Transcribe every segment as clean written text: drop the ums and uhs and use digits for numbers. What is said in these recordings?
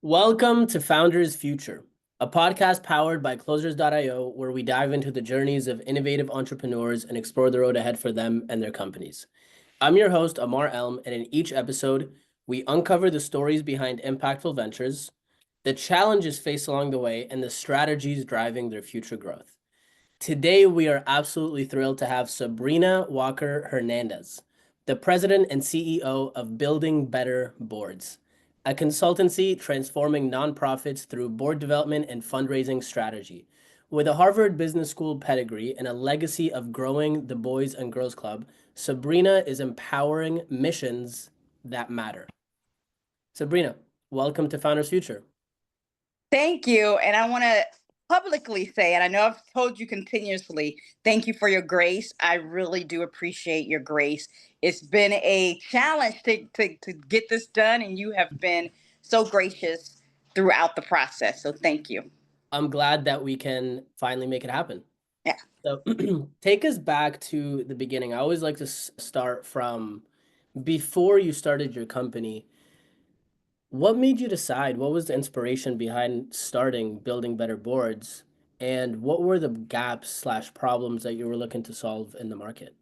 Welcome to Founders Future, a podcast powered by Closers.io, where we dive into the journeys of innovative entrepreneurs and explore the road ahead for them and their companies. I'm your host, Ammar, and in each episode, we uncover the stories behind impactful ventures, the challenges faced along the way, and the strategies driving their future growth. Today, we are absolutely thrilled to have Sabrina Walker Hernandez, the president and CEO of Building Better Boards, a consultancy transforming nonprofits through board development and fundraising strategy. With a Harvard Business School pedigree and a legacy of growing the Boys and Girls Club, Sabrina is empowering missions that matter. Sabrina, welcome to Founders Future. Thank you. And I want to publicly say, and I know I've told you continuously, thank you for your grace. I really do appreciate your grace. It's been a challenge to get this done, and you have been so gracious throughout the process. So thank you. I'm glad that we can finally make it happen. Yeah. So take us back to the beginning. I always like to start from before you started your company. What made you decide? What was the inspiration behind starting Building Better Boards? And what were the gaps/problems that you were looking to solve in the market?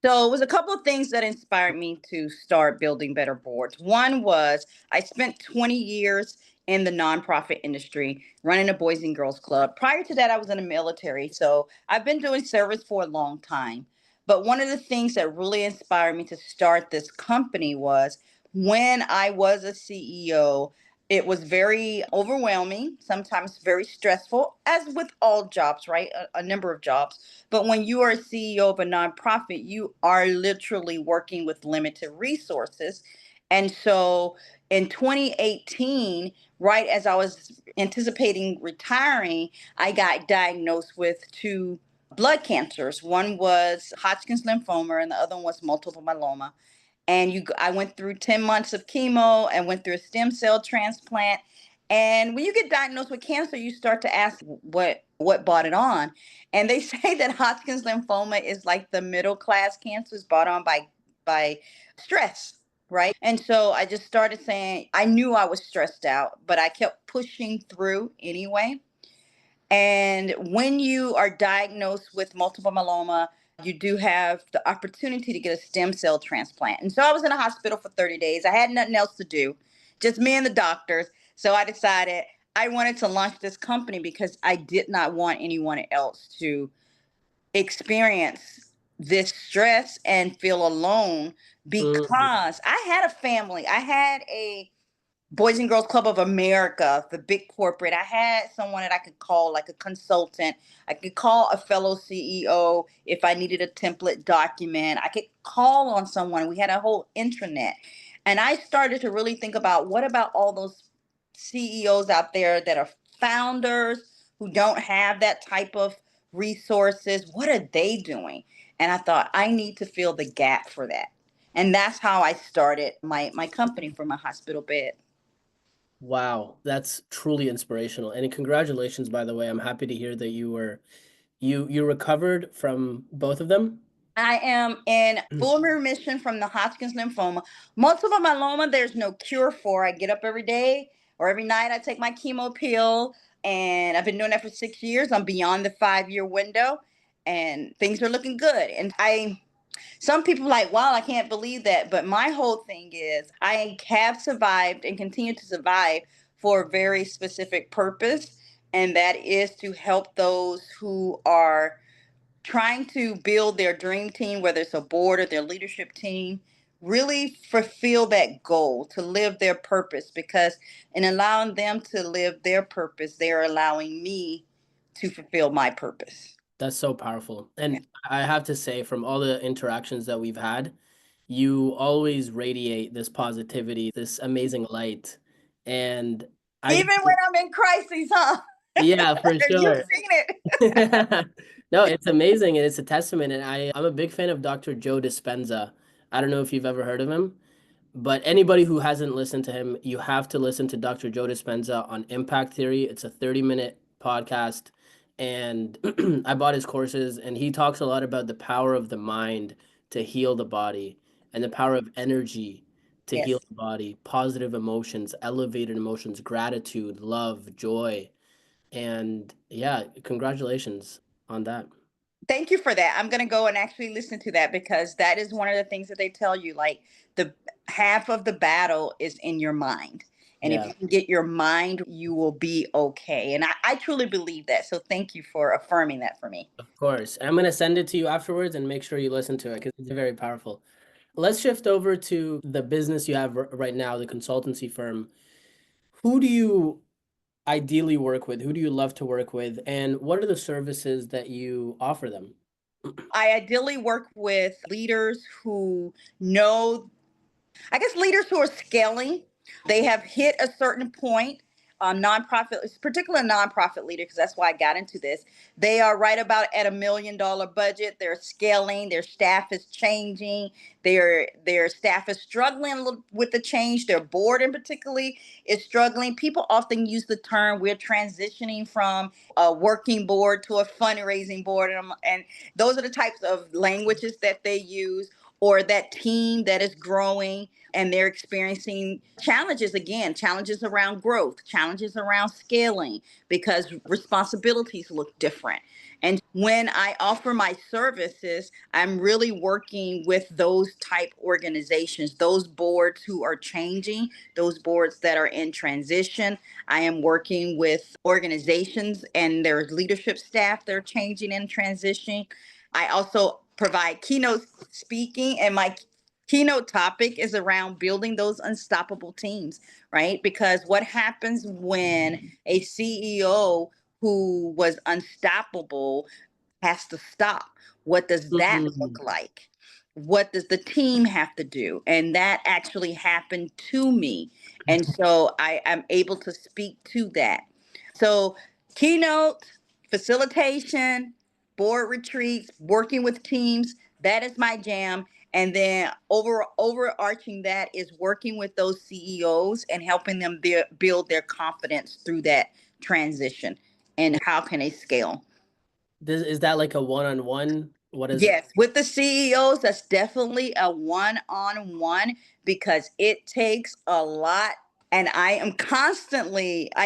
So it was a couple of things that inspired me to start Building Better Boards. One was I spent 20 years in the nonprofit industry running a Boys and Girls Club. Prior to that, I was in the military. So I've been doing service for a long time. But one of the things that really inspired me to start this company was when I was a CEO, it was very overwhelming, sometimes very stressful, as with all jobs, right? A number of jobs. But when you are a CEO of a nonprofit, you are literally working with limited resources. And so in 2018, right as I was anticipating retiring, I got diagnosed with two blood cancers. One was Hodgkin's lymphoma, and the other one was multiple myeloma. And I went through 10 months of chemo and went through a stem cell transplant. And when you get diagnosed with cancer, you start to ask what brought it on. And they say that Hodgkin's lymphoma is like the middle class cancers brought on by stress, right? And so I just started saying I knew I was stressed out, but I kept pushing through anyway. And when you are diagnosed with multiple myeloma, you do have the opportunity to get a stem cell transplant. And so I was in a hospital for 30 days. I had nothing else to do, just me and the doctors. So I decided I wanted to launch this company because I did not want anyone else to experience this stress and feel alone because I had a family. I had a Boys and Girls Club of America, the big corporate. I had someone that I could call like a consultant. I could call a fellow CEO if I needed a template document. I could call on someone. We had a whole intranet. And I started to really think about what about all those CEOs out there that are founders who don't have that type of resources? What are they doing? And I thought, I need to fill the gap for that. And that's how I started my company from a hospital bed. Wow, that's truly inspirational. And congratulations, by the way. I'm happy to hear that you recovered from both of them. I am in full remission from the Hodgkin's lymphoma. Multiple myeloma, there's no cure for. I get up every day or every night. I take my chemo pill, and I've been doing that for 6 years. I'm beyond the 5 year window, and things are looking good. Some people are like, wow, I can't believe that. But my whole thing is I have survived and continue to survive for a very specific purpose, and that is to help those who are trying to build their dream team, whether it's a board or their leadership team, really fulfill that goal to live their purpose. Because in allowing them to live their purpose, they're allowing me to fulfill my purpose. That's so powerful. Yeah. And I have to say, from all the interactions that we've had, you always radiate this positivity, this amazing light. And I Even just, when I'm in crisis, huh? yeah, for You've sure. seen it. No, it's amazing and it's a testament. And I'm a big fan of Dr. Joe Dispenza. I don't know if you've ever heard of him, but anybody who hasn't listened to him, you have to listen to Dr. Joe Dispenza on Impact Theory. It's a 30-minute podcast. And I bought his courses, and he talks a lot about the power of the mind to heal the body and the power of energy to heal Yes. the body, positive emotions, elevated emotions, gratitude, love, joy. And yeah, congratulations on that. Thank you for that. I'm going to go and actually listen to that because that is one of the things that they tell you. Like the half of the battle is in your mind. And if Yeah, you can get your mind, you will be okay. And I truly believe that. So thank you for affirming that for me. of course. And I'm going to send it to you afterwards and make sure you listen to it because it's very powerful. Let's shift over to the business you have right now, the consultancy firm. Who do you ideally work with? Who do you love to work with? And what are the services that you offer them? I ideally work with leaders who know, I guess, leaders who are scaling. They have hit a certain point. Nonprofit, particularly a nonprofit leader, because that's why I got into this. They are right about at $1 million budget. They're scaling. Their staff is changing. Their staff is struggling a little with the change. Their board, in particularly, is struggling. People often use the term we're transitioning from a working board to a fundraising board, and those are the types of languages that they use, or that team that is growing and they're experiencing challenges, again, challenges around growth, challenges around scaling, because responsibilities look different. And when I offer my services, I'm really working with those type organizations, those boards who are changing, those boards that are in transition. I am working with organizations and their leadership staff that are changing and transitioning. I also provide keynote speaking, and my keynote topic is around building those unstoppable teams, right? Because what happens when a CEO who was unstoppable has to stop? What does that Mm, look like? What does the team have to do? And that actually happened to me. And so I am able to speak to that. So, keynote, facilitation, board retreats, working with teams, that is my jam. And then overarching that is working with those CEOs and helping them build their confidence through that transition. And how can they scale? is that like a one-on-one? What is Yes, with the CEOs, that's definitely a one-on-one because it takes a lot. And I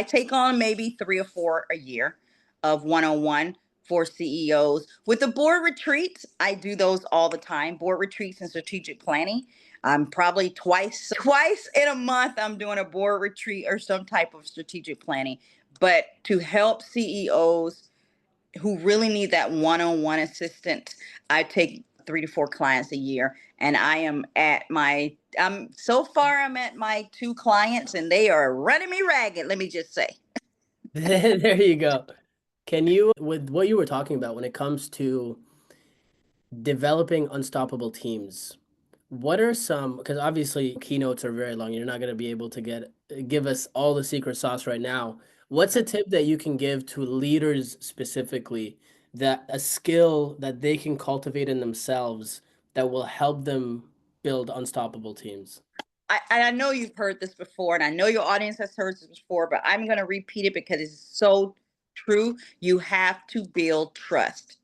take on maybe 3 or 4 a year of one-on-one for CEOs. With the board retreats, I do those all the time. Board retreats and strategic planning. I'm probably twice in a month, I'm doing a board retreat or some type of strategic planning. But to help CEOs who really need that one-on-one assistance, I take 3 to 4 clients a year, and so far I'm at my 2 clients, and they are running me ragged. Let me just say. there you go. Can you, with what you were talking about when it comes to developing unstoppable teams, what are some, because obviously keynotes are very long, you're not going to be able to give us all the secret sauce right now. What's a tip that you can give to leaders specifically, that a skill that they can cultivate in themselves that will help them build unstoppable teams? I know you've heard this before, and I know your audience has heard this before, but I'm going to repeat it because it's so true. You have to build trust.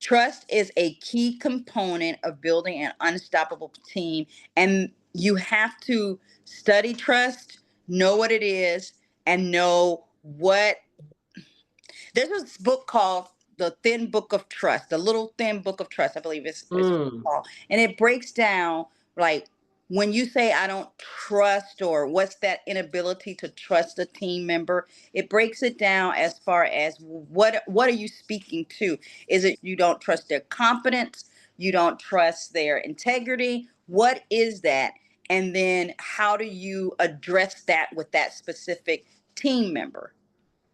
Trust is a key component of building an unstoppable team, and you have to study trust, know what it is, and know what. There's this book called The Thin Book of Trust, the Little Thin Book of Trust, I believe it's Mm, called. And it breaks down, like, when you say I don't trust, or what's that inability to trust a team member, it breaks it down as far as what are you speaking to? Is it you don't trust their competence? You don't trust their integrity? What is that? And then how do you address that with that specific team member?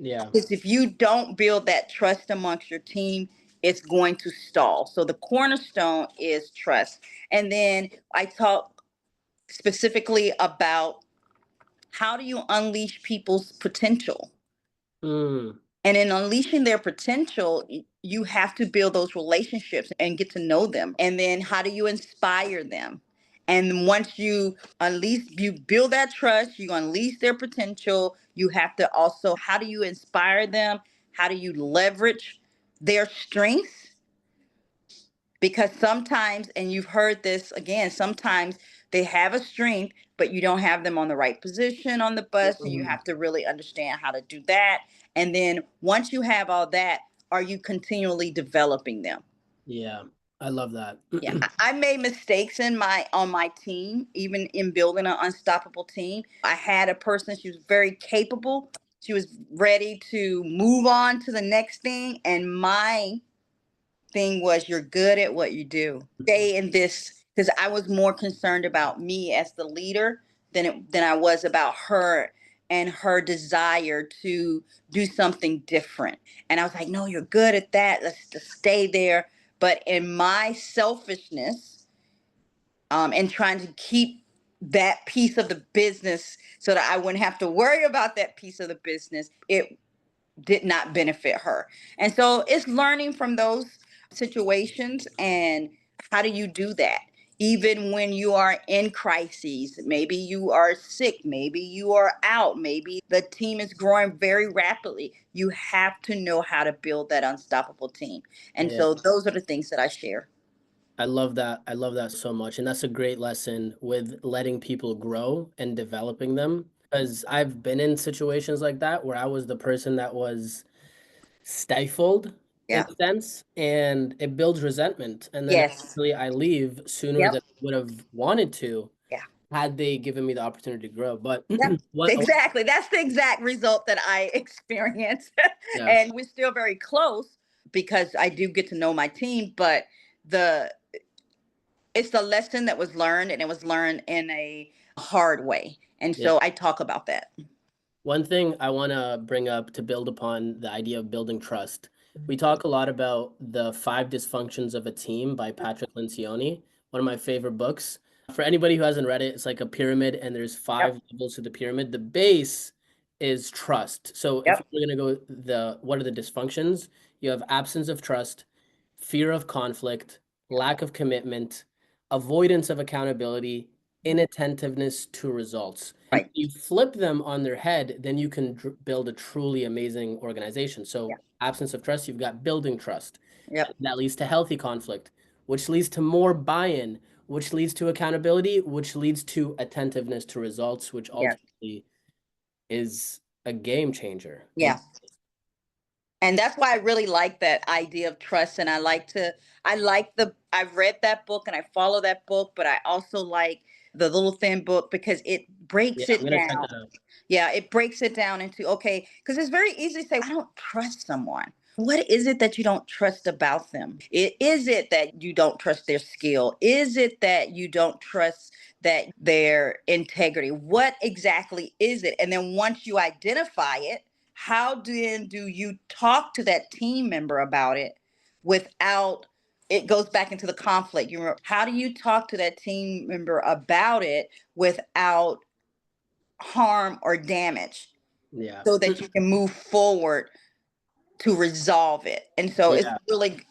yeah. Because if you don't build that trust amongst your team, it's going to stall. So the cornerstone is trust. And then I talk specifically about how do you unleash people's potential? Mm, And in unleashing their potential, you have to build those relationships and get to know them. And then how do you inspire them? And once you build that trust, you unleash their potential. You have to also, how do you inspire them? How do you leverage their strengths? Because sometimes, and you've heard this again, sometimes they have a strength, but you don't have them on the right position on the bus, and you Mm. have to really understand how to do that. And then once you have all that, are you continually developing them? Yeah, I love that. Yeah, I made mistakes in my on my team, even in building an unstoppable team. I had a person, she was very capable. She was ready to move on to the next thing. And my thing was, you're good at what you do. Stay in this, because I was more concerned about me as the leader than I was about her and her desire to do something different. And I was like, no, you're good at that. Let's just stay there. But in my selfishness, and trying to keep that piece of the business so that I wouldn't have to worry about that piece of the business, it did not benefit her. And so it's learning from those situations. And how do you do that? Even when you are in crises, maybe you are sick, maybe you are out, maybe the team is growing very rapidly. You have to know how to build that unstoppable team. And Yeah, so those are the things that I share. I love that. I love that so much. And that's a great lesson with letting people grow and developing them. Because I've been in situations like that where I was the person that was stifled in Yeah. a sense, and it builds resentment. And then Yes. eventually I leave sooner Yep. than I would have wanted to Yeah. had they given me the opportunity to grow. But Yep. what, Exactly. That's the exact result that I experienced. yeah, And we're still very close because I do get to know my team, but the it's the lesson that was learned, and it was learned in a hard way. And yeah. so I talk about that. One thing I want to bring up to build upon the idea of building trust. We talk a lot about the five dysfunctions of a team by Patrick Lencioni, one of my favorite books. For anybody who hasn't read it, it's like a pyramid and there's Yep. five levels to the pyramid. The base is trust. So if Yep. we're going to go what are the dysfunctions? You have absence of trust, fear of conflict, lack of commitment, avoidance of accountability, inattentiveness to results. And if Right. you flip them on their head, then you can build a truly amazing organization. Yeah. So, absence of trust, you've got building trust. Yep. That leads to healthy conflict, which leads to more buy in, which leads to accountability, which leads to attentiveness to results, which Yeah. ultimately is a game changer. Yeah. And that's why I really like that idea of trust. And I've read that book and I follow that book, but I also like the little thin book because it Yeah, breaks I'm it gonna check down. that out. Yeah, it breaks it down into, okay, because it's very easy to say, I don't trust someone. What is it that you don't trust about them? Is it that you don't trust their skill? Is it that you don't trust that their integrity? What exactly is it? And then once you identify it, how then do you talk to that team member about it without it goes back into the conflict? You remember, how do you talk to that team member about it without harm or damage Yeah. so that you can move forward to resolve it? And so Yeah.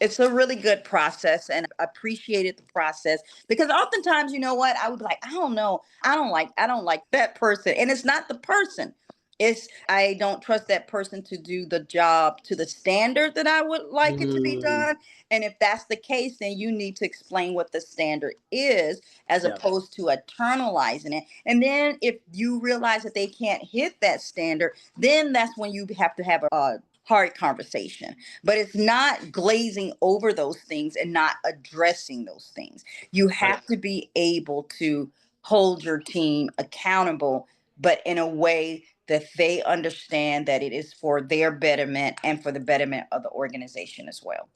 it's a really good process, and I appreciated the process because oftentimes, you know what, I would be like, I don't know, I don't like that person. And it's not the person. It's I don't trust that person to do the job to the standard that I would like it to be Mm, done. And if that's the case, then you need to explain what the standard is as yeah, opposed to eternalizing it. And then if you realize that they can't hit that standard, then that's when you have to have a hard conversation. But it's not glazing over those things and not addressing those things. You right, have to be able to hold your team accountable, but in a way that they understand that it is for their betterment and for the betterment of the organization as well.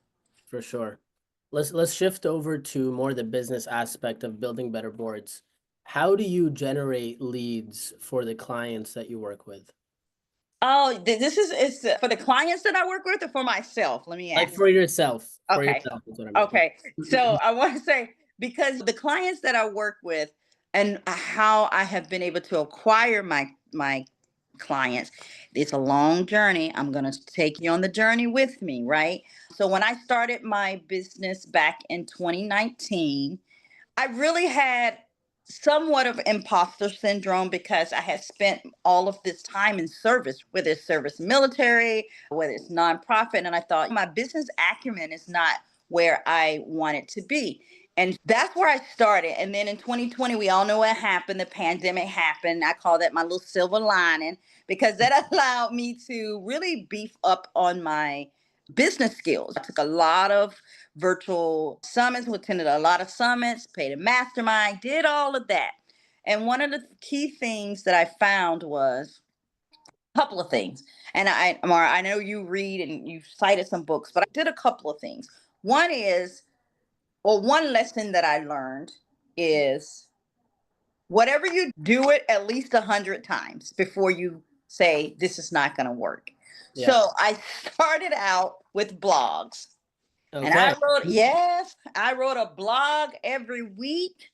for sure. Let's shift over to more the business aspect of building better boards. How do you generate leads for the clients that you work with? Oh, this is it's for the clients that I work with or for myself? Let me Like ask. for Okay. yourself is what I meant. Okay. So I want to say, because the clients that I work with and how I have been able to acquire my clients, it's a long journey. I'm going to take you on the journey with me, right? So when I started my business back in 2019, I really had somewhat of imposter syndrome because I had spent all of this time in service, whether it's service military, whether it's nonprofit. And I thought my business acumen is not where I want it to be. And that's where I started. And then in 2020, we all know what happened. The pandemic happened. I call that my little silver lining because that allowed me to really beef up on my business skills. I took a lot of virtual summits, attended a lot of summits, paid a mastermind, did all of that. And one of the key things that I found was a couple of things. And Ammar, I know you read and you've cited some books, but I did a couple of things. One is, well, one lesson that I learned is whatever you do it at least 100 times before you say this is not going to work. Yeah. So I started out with blogs. And Okay. I wrote a blog every week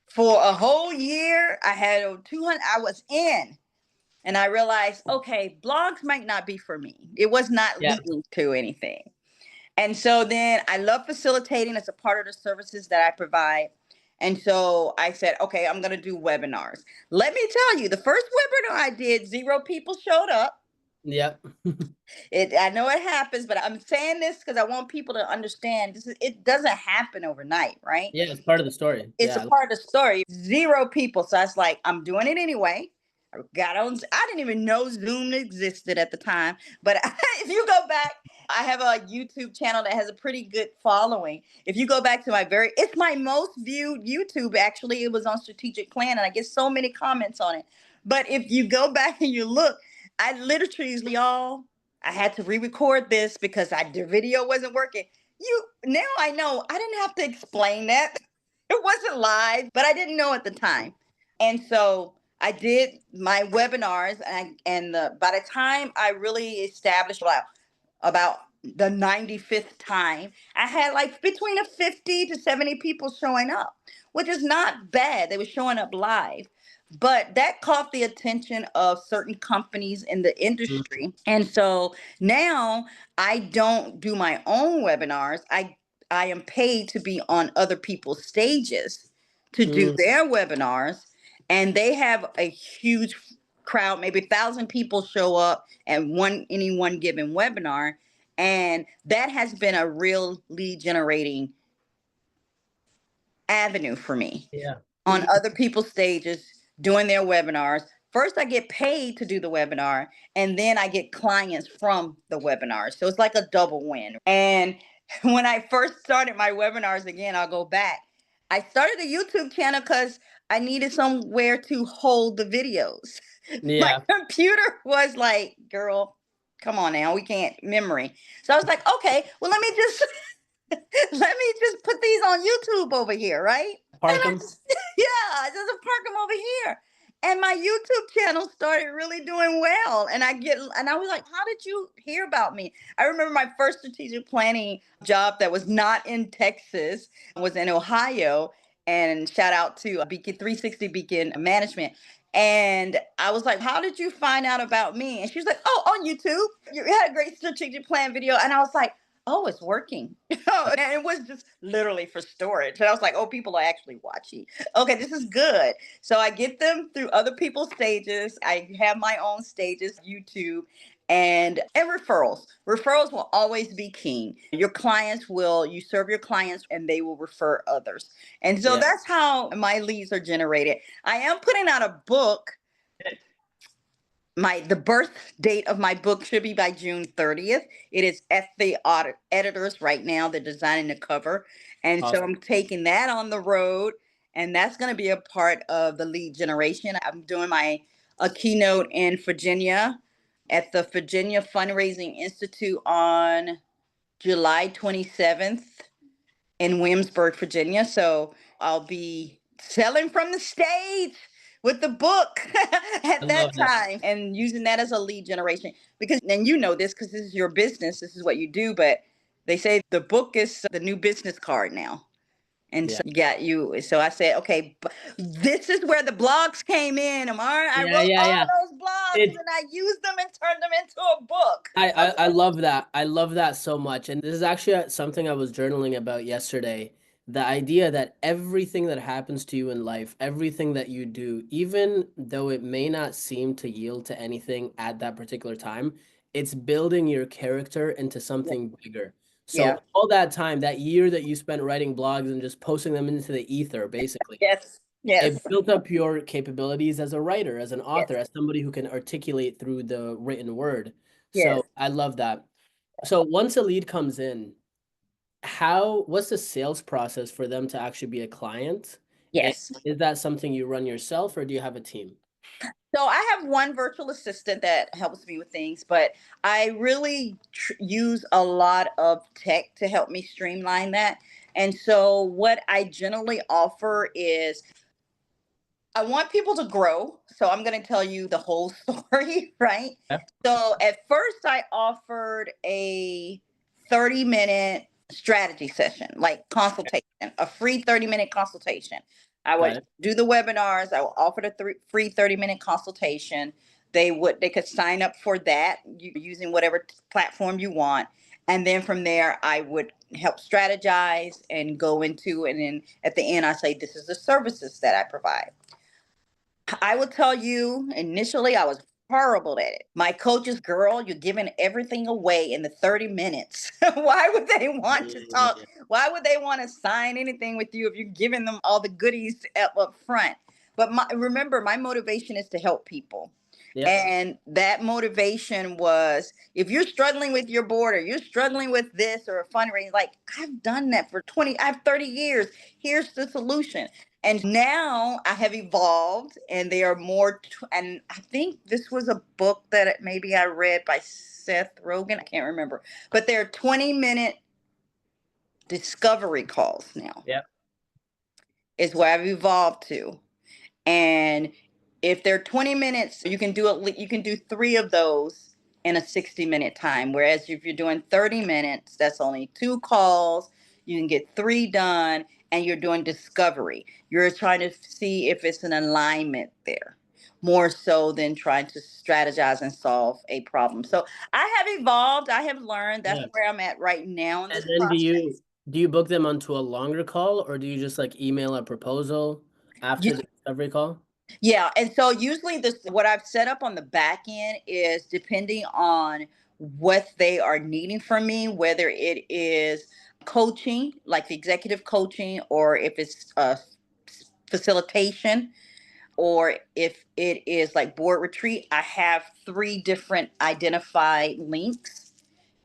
for a whole year. I had 200, I was in. And I realized, okay, blogs might not be for me. It was not Yeah. leading to anything. And so then I love facilitating. It's a part of the services that I provide. And so I said, okay, I'm going to do webinars. Let me tell you, the first webinar I did, 0 people showed up. Yeah. I know it happens, but I'm saying this because I want people to understand it doesn't happen overnight, right? Yeah, it's part of the story. It's a Yeah. part of the story. 0 people. So I was like, I'm doing it anyway. I got on. I didn't even know Zoom existed at the time. But if you go back, I have a YouTube channel that has a pretty good following. If you go back to it's my most viewed YouTube. Actually, it was on strategic plan, and I get so many comments on it. But if you go back and you look, I literally, y'all, I had to re-record this because the video wasn't working. Now I know I didn't have to explain that. It wasn't live, but I didn't know at the time. And so I did my webinars, by the time I really established about the 95th time, I had like between a 50 to 70 people showing up, which is not bad. They were showing up live. But that caught the attention of certain companies in the Mm. industry. And so now I don't do my own webinars. I am paid to be on other people's stages to do Mm. their webinars. And they have a huge crowd, maybe 1,000 people show up at any one given webinar. And that has been a real lead generating avenue for me Yeah. on other people's stages doing their webinars. First, I get paid to do the webinar, and then I get clients from the webinar. So it's like a double win. And when I first started my webinars, again, I'll go back. I started a YouTube channel because I needed somewhere to hold the videos. My Yeah. computer was like, girl, come on now, we can't memory. So I was like, okay, well, let me just let me just put these on YouTube over here, right? And Park them. I just park them over here. And my YouTube channel started really doing well. And I was like, how did you hear about me? I remember my first strategic planning job that was not in Texas, was in Ohio. And shout out to Beacon 360 Beacon Management. And I was like, how did you find out about me? And she was like, oh, on YouTube. You had a great strategic plan video. And I was like, oh, it's working. And it was just literally for storage. And I was like, oh, people are actually watching. Okay, this is good. So I get them through other people's stages. I have my own stages, YouTube, and referrals. Referrals will always be king. You serve your clients and they will refer others. And so Yeah. that's how my leads are generated. I am putting out a book. The birth date of my book should be by June 30th. It is at the editors right now. They're designing the cover. And so Awesome. I'm taking that on the road, and that's going to be a part of the lead generation. I'm doing a keynote in Virginia at the Virginia Fundraising Institute on July 27th in Williamsburg, Virginia. So I'll be selling from the stage with the book I at that love that. time and using that as a lead generation. Because, and you know this because this is your business, this is what you do, but they say the book is the new business card now. And Yeah. so so I said, okay, this is where the blogs came in. I Yeah. wrote Yeah. all Yeah. those blogs It and I used them and turned them into a book. I love that. I love that so much. And this is actually something I was journaling about yesterday. The idea that everything that happens to you in life, everything that you do, even though it may not seem to yield to anything at that particular time, it's building your character into Yeah. something bigger. So Yeah. all that time, that year that you spent writing blogs and just posting them into the ether, basically, Yes. it Yes. built up your capabilities as a writer, as an author, Yes. as somebody who can articulate through the written word. Yes. So I love that. So once a lead comes in, what's the sales process for them to actually be a client? And Yes. is that something you run yourself or do you have a team? So I have one virtual assistant that helps me with things, but I really use a lot of tech to help me streamline that. And so what I generally offer is I want people to grow. So I'm going to tell you the whole story, right? Yeah, So at first, I offered a 30-minute strategy session, like consultation, a free 30-minute consultation. I got would it. do the webinars. I would offer the free 30-minute consultation. They could sign up for that using whatever platform you want. And then from there, I would help strategize and go into, and then at the end, I say, this is the services that I provide. I will tell you, initially, I was horrible at it. My coaches, girl, you're giving everything away in the 30 minutes. Why would they want to talk? Yeah. Why would they want to sign anything with you if you're giving them all the goodies up front? But remember, my motivation is to help people. Yep. And that motivation was if you're struggling with your board or you're struggling with this or a fundraising, like I've done that for 20, I have 30 years. Here's the solution. And now I have evolved and they are more, and I think this was a book that maybe I read by Seth Rogen. I can't remember, but they're 20-minute discovery calls now, Yep. is where I've evolved to. And if they're 20 minutes, you can do it. You can do 3 of those in a 60-minute time. Whereas if you're doing 30 minutes, that's only 2 calls. You can get 3 done, and you're doing discovery. You're trying to see if it's an alignment there, more so than trying to strategize and solve a problem. So I have evolved. I have learned. That's Yeah. where I'm at right now in And this then process. do you book them onto a longer call or do you just like email a proposal after the discovery call? Yeah, and so usually this what I've set up on the back end is depending on what they are needing from me, whether it is coaching, like the executive coaching, or if it's facilitation, or if it is like board retreat. I have 3 different identified links,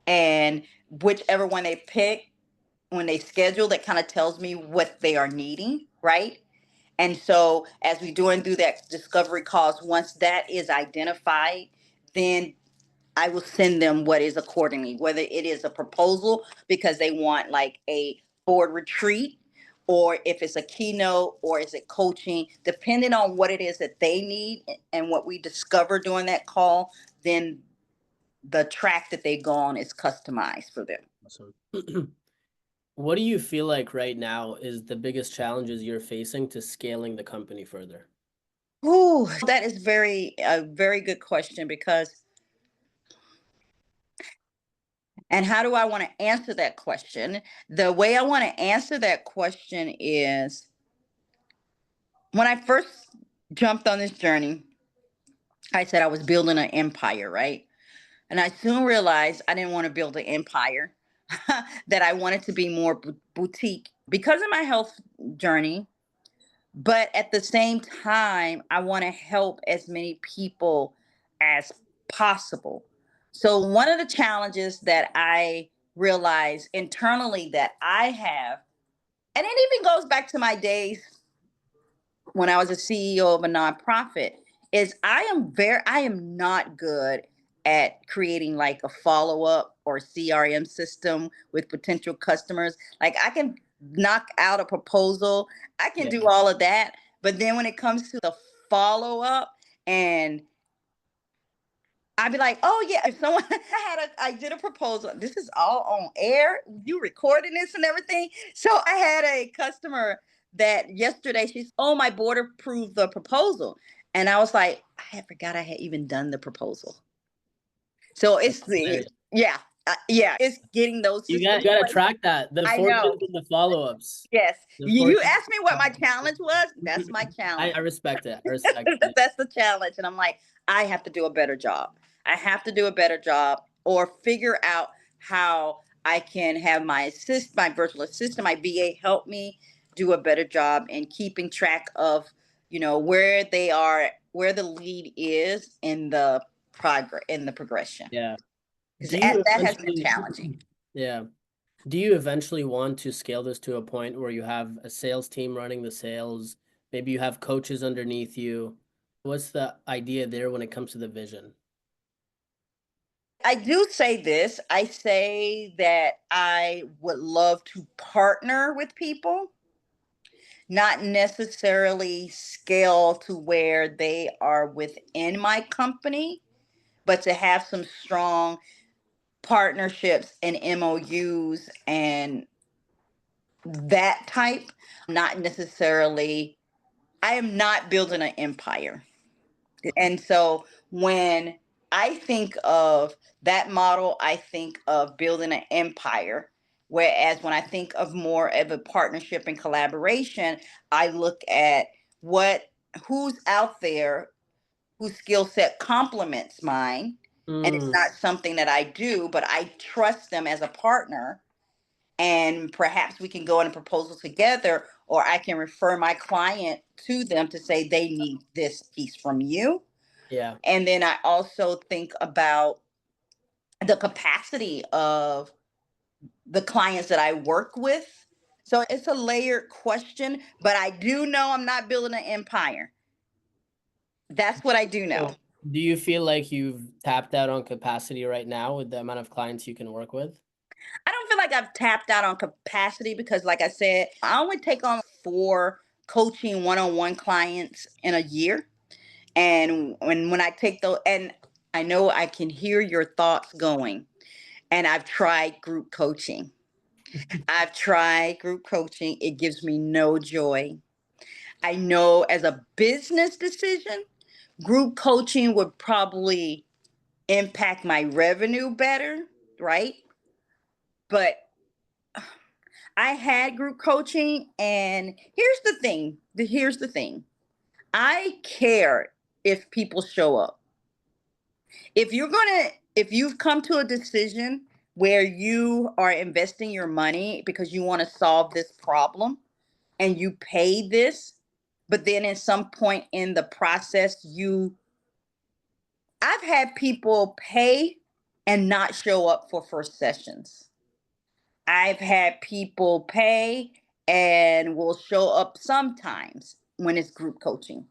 and whichever one they pick when they schedule, that kind of tells me what they are needing, right? And so as we doing through that discovery calls, once that is identified, then I will send them what is accordingly, whether it is a proposal because they want like a board retreat, or if it's a keynote, or is it coaching, depending on what it is that they need and what we discover during that call, then the track that they go on is customized for them. Awesome. What do you feel like right now is the biggest challenges you're facing to scaling the company further? Ooh, that is a very good question because, and how do I want to answer that question? The way I want to answer that question is when I first jumped on this journey, I said I was building an empire, right? And I soon realized I didn't want to build an empire, that I wanted to be more boutique because of my health journey. But at the same time, I want to help as many people as possible. So, one of the challenges that I realize internally that I have, and it even goes back to my days when I was a CEO of a nonprofit, is I am not good at creating like a follow-up or CRM system with potential customers. Like I can knock out a proposal, I can Yeah. do all of that, but then when it comes to the follow-up, and I'd be like, oh yeah, if someone I did a proposal. This is all on air. You recording this and everything. So I had a customer that yesterday she's, oh, my board approved the proposal. And I was like, I had forgot I had even done the proposal. So That's it's the, hilarious. yeah, yeah, it's getting those You systems in gotta place. track that. The I fortunes know. and the follow-ups. Yes. The You fortunes. asked me what my challenge was. That's my I challenge. respect it. I respect it. That's the challenge. And I'm like, I have to do a better job. I have to do a better job or figure out how I can have my virtual assistant, my VA help me do a better job in keeping track of, where they are, where the lead is in the progression. Yeah. Because Do you that has been eventually, challenging. yeah. Do you eventually want to scale this to a point where you have a sales team running the sales? Maybe you have coaches underneath you. What's the idea there when it comes to the vision? I do say this. I say that I would love to partner with people, not necessarily scale to where they are within my company, but to have some strong partnerships and MOUs and that type. Not necessarily, I am not building an empire. And so when I think of that model, I think of building an empire. Whereas when I think of more of a partnership and collaboration, I look at what who's out there whose skill set complements mine. And it's Mm, not something that I do, but I trust them as a partner. And perhaps we can go in a proposal together, or I can refer my client to them to say they need this piece from you. yeah. And then I also think about the capacity of the clients that I work with. So it's a layered question, but I do know I'm not building an empire. That's what I do know. So, do you feel like you've tapped out on capacity right now with the amount of clients you can work with? I don't feel like I've tapped out on capacity because, like I said, I only take on 4 coaching one-on-one clients in a year. And when I take those, and I know I can hear your thoughts going, and I've tried group coaching. I've tried group coaching. It gives me no joy. I know as a business decision, group coaching would probably impact my revenue better, right? But I had group coaching, and here's the thing. I care if people show up. If you've come to a decision where you are investing your money because you want to solve this problem and you pay this, but then at some point in the process, I've had people pay and not show up for first sessions. I've had people pay and will show up sometimes when it's group coaching.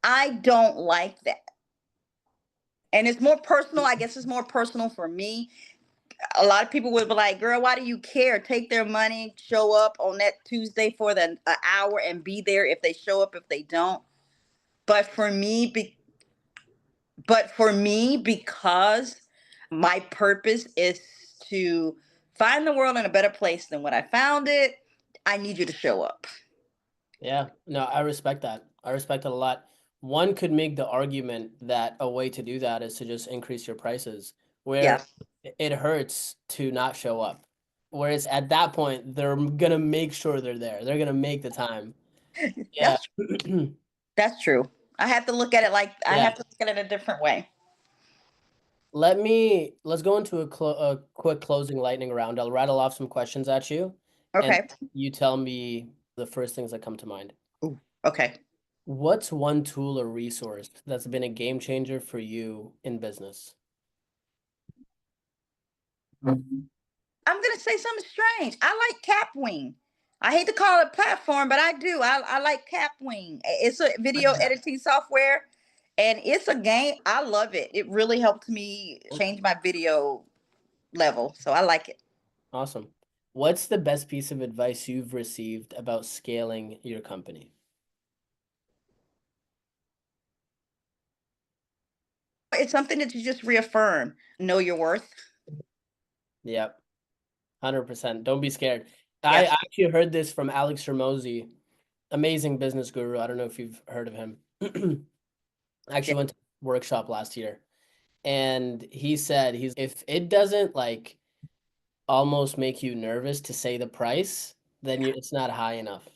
I don't like that. And it's more personal. I guess it's more personal for me. A lot of people would be like, girl, why do you care? Take their money, show up on that Tuesday for the hour and be there if they show up, if they don't. But for me, because my purpose is to find the world in a better place than when I found it, I need you to show up. Yeah, no, I respect that. I respect it a lot. One could make the argument that a way to do that is to just increase your prices, where Yes, it hurts to not show up. Whereas at that point, they're gonna make sure they're there. They're gonna make the time. Yeah. that's that's true. I have to look at it like I Yeah. have to look at it a different way. Let's go into a quick closing lightning round. I'll rattle off some questions at you, and Okay. you tell me the first things that come to mind. Ooh, okay. What's one tool or resource that's been a game changer for you in business? I'm gonna say something strange. I like Capwing. I hate to call it a platform, but I do. I like Capwing. It's a video editing software, and it's a game. I love it. It really helped me change my video level, so I like it. Awesome. What's the best piece of advice you've received about scaling your company? It's something that you just reaffirm. Know your worth. Yep, 100%. Don't be scared. I Yes. actually heard this from Alex Hermosi, amazing business guru. I don't know if you've heard of him. I Yeah. actually went to a workshop last year, and he said if it doesn't like almost make you nervous to say the price, then it's not high enough.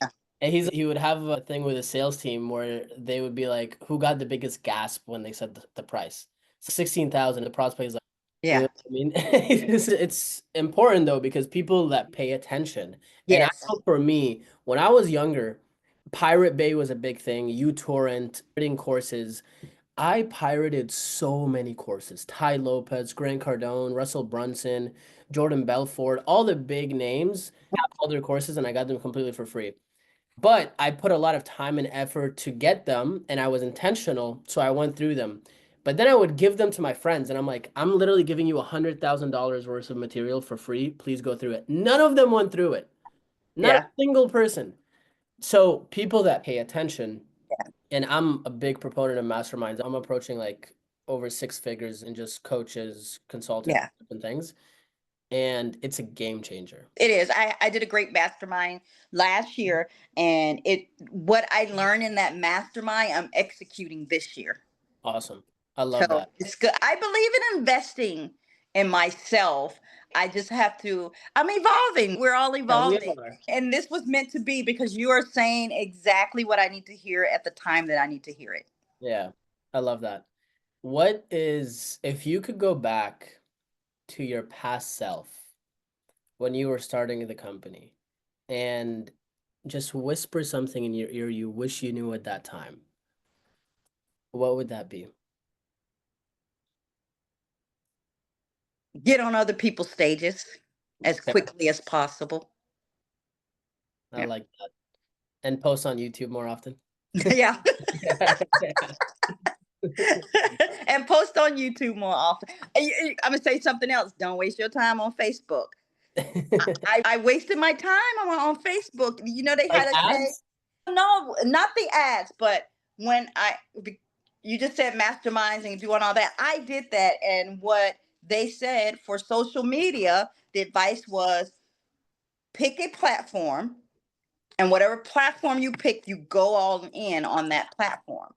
And he would have a thing with a sales team where they would be like, who got the biggest gasp when they said the price? 16,000. The prospect is like, You know Yeah. what I mean? It's important though, because people that pay attention. And I Yes. know for me, when I was younger, Pirate Bay was a big thing, uTorrent, reading courses. I pirated so many courses. Ty Lopez, Grant Cardone, Russell Brunson, Jordan Belfort, all the big names have all their courses, and I got them completely for free. But I put a lot of time and effort to get them, and I was intentional, so I went through them. But then I would give them to my friends, and I'm like, I'm literally giving you $100,000 worth of material for free. Please go through it. None of them went through it. Not a Yeah. single person. So people that pay attention, and I'm a big proponent of masterminds. I'm approaching like over six figures in just coaches, consultants, Yeah. and things. And it's a game changer. It is. I did a great mastermind last year, and it what I learned in that mastermind, I'm executing this year. Awesome. I love So that. it's good. I believe in investing in myself. I just have to, I'm evolving. We're all Yeah, we evolving. are. And this was meant to be because you are saying exactly what I need to hear at the time that I need to hear it. Yeah, I love that. What is, if you could go back to your past self when you were starting the company and just whisper something in your ear you wish you knew at that time, what would that be? Get on other people's stages as Okay, quickly as possible. I Yeah. like that. And post on YouTube more often. Yeah. Yeah. And post on YouTube more often. I'm going to say something else. Don't waste your time on Facebook. I wasted my time on Facebook. You know, they Like had to say, ads? no, not the ads, but when you just said masterminds and doing all that, I did that. And what they said for social media, the advice was pick a platform, and whatever platform you pick, you go all in on that platform.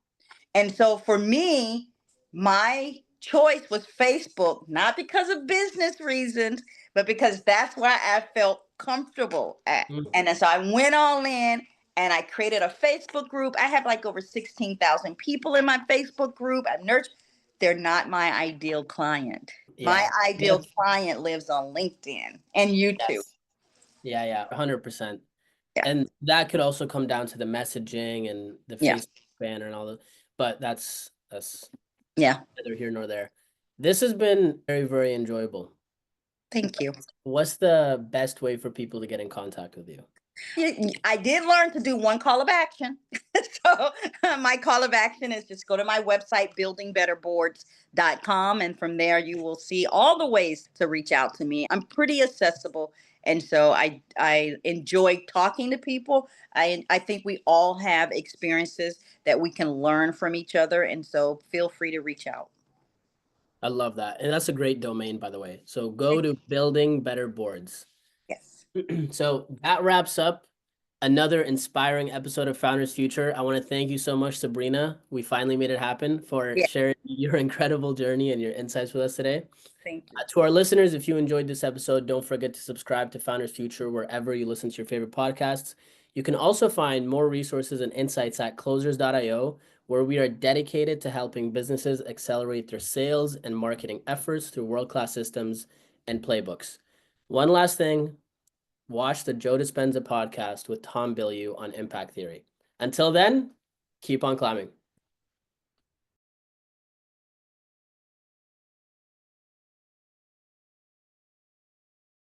And so for me, my choice was Facebook, not because of business reasons, but because that's where I felt comfortable at. Mm. And so I went all in and I created a Facebook group. I have like over 16,000 people in my Facebook group. I nurture. They're not my ideal client. My Yeah. ideal client lives on LinkedIn and YouTube. Yes. Yeah, 100%. Yeah. And that could also come down to the messaging and the Yeah. Facebook banner and all that. But that's Yeah. neither here nor there. This has been very, very enjoyable. Thank you. What's the best way for people to get in contact with you? I did learn to do one call of action. So my call of action is just go to my website, buildingbetterboards.com. And from there, you will see all the ways to reach out to me. I'm pretty accessible. And so I enjoy talking to people. I think we all have experiences that we can learn from each other. And so feel free to reach out. I love that. And that's a great domain, by the way. So go to Building Better Boards. Yes. So that wraps up another inspiring episode of Founders Future. I want to thank you so much, Sabrina. We finally made it happen for Yeah. sharing your incredible journey and your insights with us today. Thank you. To our listeners, if you enjoyed this episode, don't forget to subscribe to Founders Future wherever you listen to your favorite podcasts. You can also find more resources and insights at closers.io, where we are dedicated to helping businesses accelerate their sales and marketing efforts through world-class systems and playbooks. One last thing, watch the Joe Dispenza podcast with Tom Bilyeu on impact theory. Until then, keep on climbing.